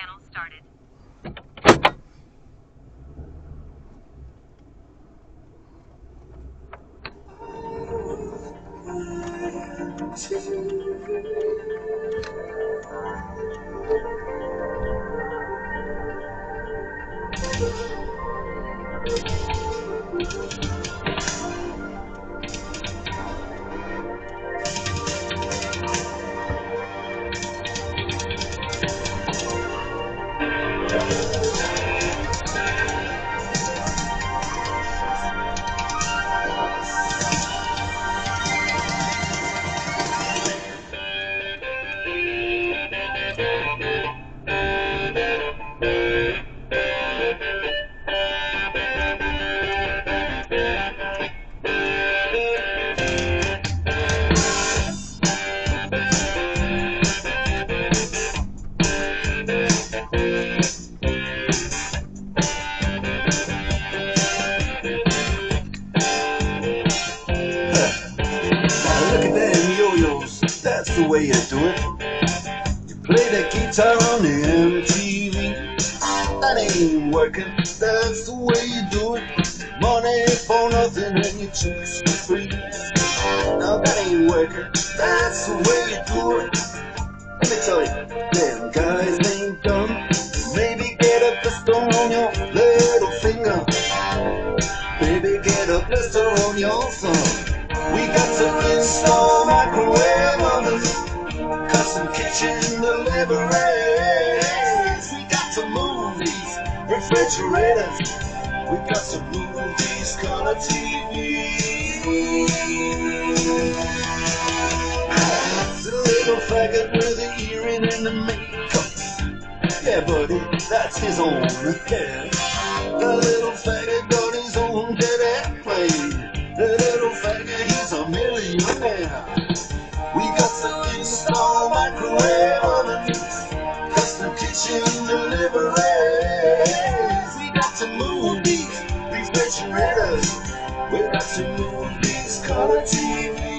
channel started. Look at them yo-yos, that's the way you do it. You play the guitar on the MTV. That ain't working, that's the way you do it. Money for nothing and your chicks for free. Now that ain't working, that's the way you do it. Let me tell you, them guys ain't dumb. Maybe get a blister on your little finger. Baby, get a blister on your thumb. We got to install microwave ovens, custom kitchen deliveries. We got to move these refrigerators. We got to move these color TVs. The little faggot with the earring and the makeup. Yeah, buddy, that's his own affair. The little faggot got his own jet airplane. The little faggot, he's a millionaire. We got to install microwave ovens, custom kitchen deliveries. We got to move these refrigerators. We got to move these color TVs.